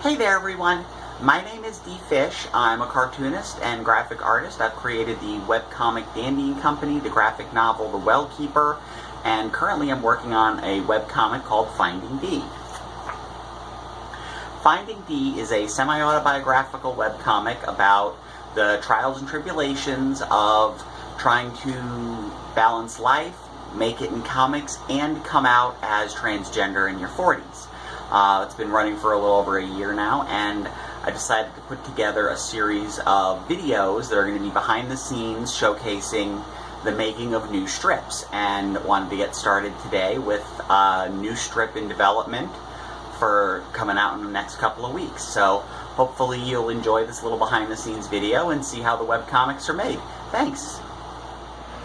Hey there everyone, my name is Dee Fish. I'm a cartoonist and graphic artist. I've created the webcomic Dandy & Company, the graphic novel The Well Keeper, and currently I'm working on a webcomic called Finding Dee. Finding Dee is a semi-autobiographical webcomic about the trials and tribulations of trying to balance life, make it in comics, and come out as transgender in your 40s. It's been running for a little over a year now, and I decided to put together a series of videos that are going to be behind the scenes showcasing the making of new strips, and wanted to get started today with a new strip in development for coming out in the next couple of weeks. So hopefully you'll enjoy this little behind the scenes video and see how the webcomics are made. Thanks!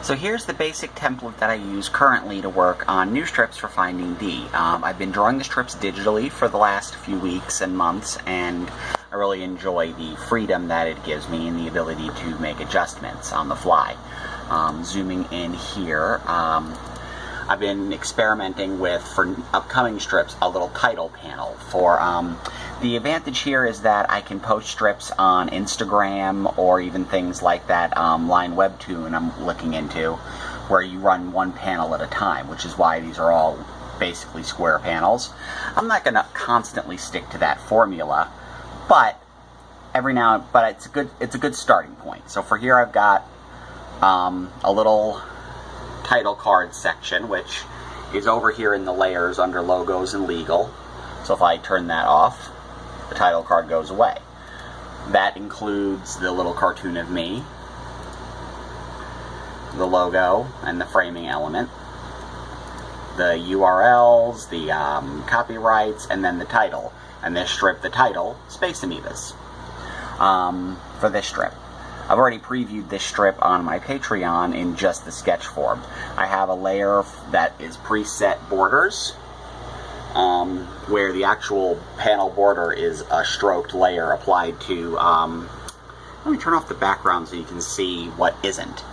So here's the basic template that I use currently to work on new strips for Finding Dee. I've been drawing the strips digitally for the last few weeks and months, and I really enjoy the freedom that it gives me and the ability to make adjustments on the fly. Zooming in here, I've been experimenting with, for upcoming strips, a little title panel. The advantage here is that I can post strips on Instagram or even things like that Line Webtoon I'm looking into, where you run one panel at a time, which is why these are all basically square panels. I'm not going to constantly stick to that formula, but it's a good starting point. So for here I've got a little title card section, which is over here in the layers under logos and legal. So if I turn that off, the title card goes away. That includes the little cartoon of me, the logo and the framing element, the URLs, the copyrights, and then the title. And this strip, the title, Space Amoebas, for this strip. I've already previewed this strip on my Patreon in just the sketch form. I have a layer that is preset borders, where the actual panel border is a stroked layer applied to, let me turn off the background so you can see what isn't.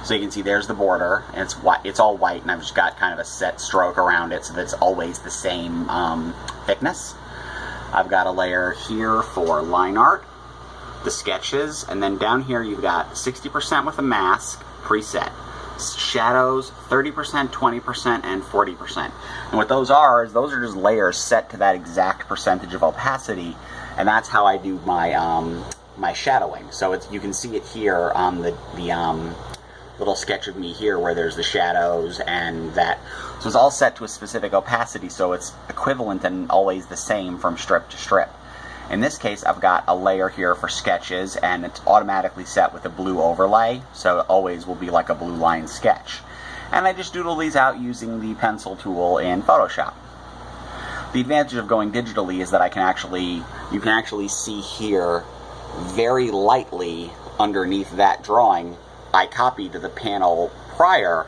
So you can see there's the border, and it's all white, and I've just got kind of a set stroke around it so that it's always the same thickness. I've got a layer here for line art, the sketches, and then down here you've got 60% with a mask preset, shadows 30%, 20%, and 40%. And what those are just layers set to that exact percentage of opacity, and that's how I do my my shadowing. So you can see it here on the little sketch of me here where there's the shadows and that. So it's all set to a specific opacity, so it's equivalent and always the same from strip to strip. In this case, I've got a layer here for sketches, and it's automatically set with a blue overlay, so it always will be like a blue line sketch. And I just doodle these out using the pencil tool in Photoshop. The advantage of going digitally is that you can actually see here very lightly underneath that drawing, I copied the panel prior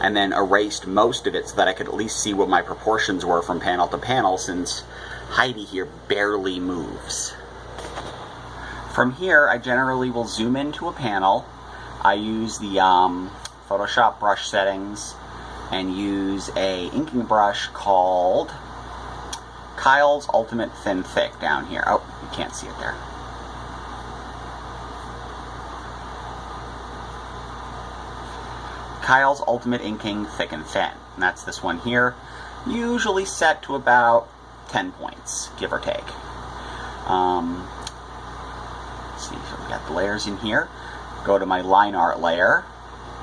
and then erased most of it so that I could at least see what my proportions were from panel to panel, since Heidi here barely moves. From here, I generally will zoom into a panel. I use the Photoshop brush settings and use a inking brush called Kyle's Ultimate Thin Thick down here. Oh, you can't see it there. Kyle's Ultimate Inking Thick and Thin. And that's this one here. Usually set to about 10 points, give or take. Let's see, so we got the layers in here. Go to my line art layer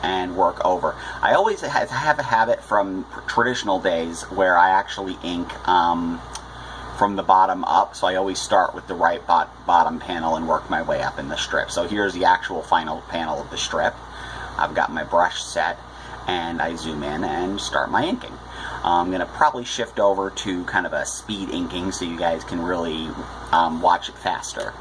and work over. I always have a habit from traditional days where I actually ink from the bottom up, so I always start with the right bottom panel and work my way up in the strip. So here's the actual final panel of the strip. I've got my brush set, and I zoom in and start my inking. I'm going to probably shift over to kind of a speed inking so you guys can really watch it faster.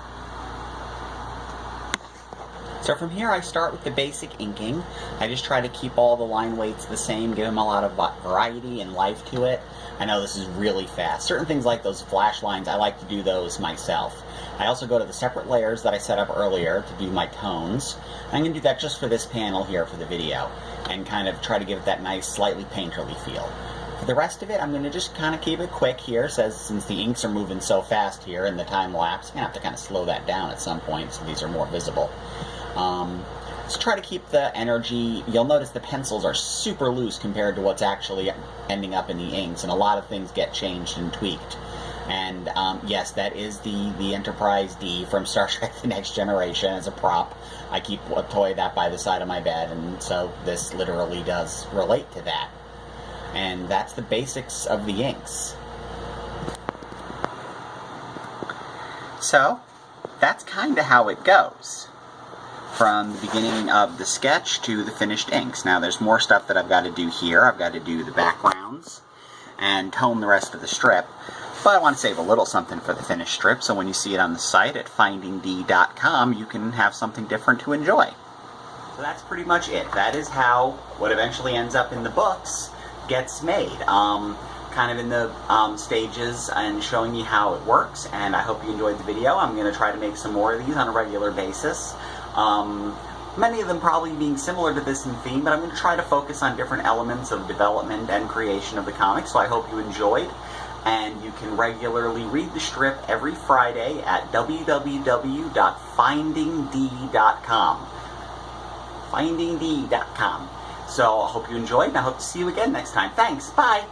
So from here I start with the basic inking. I just try to keep all the line weights the same, give them a lot of variety and life to it. I know this is really fast. Certain things like those flash lines, I like to do those myself. I also go to the separate layers that I set up earlier to do my tones. I'm going to do that just for this panel here for the video, and kind of try to give it that nice, slightly painterly feel. For the rest of it, I'm going to just kind of keep it quick here. It says since the inks are moving so fast here in the time lapse, I'm going to have to kind of slow that down at some point so these are more visible. Let's try to keep the energy. You'll notice the pencils are super loose compared to what's actually ending up in the inks, and a lot of things get changed and tweaked. And yes, that is the Enterprise D from Star Trek The Next Generation as a prop. I keep a toy of that by the side of my bed, and so this literally does relate to that. And that's the basics of the inks. So, that's kind of how it goes. From the beginning of the sketch to the finished inks. Now there's more stuff that I've got to do here. I've got to do the backgrounds and tone the rest of the strip. But I want to save a little something for the finished strip, so when you see it on the site at findingd.com, you can have something different to enjoy. So that's pretty much it. That is how what eventually ends up in the books gets made. Kind of in the stages and showing you how it works, and I hope you enjoyed the video. I'm going to try to make some more of these on a regular basis. Many of them probably being similar to this in theme, but I'm going to try to focus on different elements of development and creation of the comic, so I hope you enjoyed. And you can regularly read the strip every Friday at www.findingd.com. Findingd.com. So I hope you enjoyed, and I hope to see you again next time. Thanks. Bye.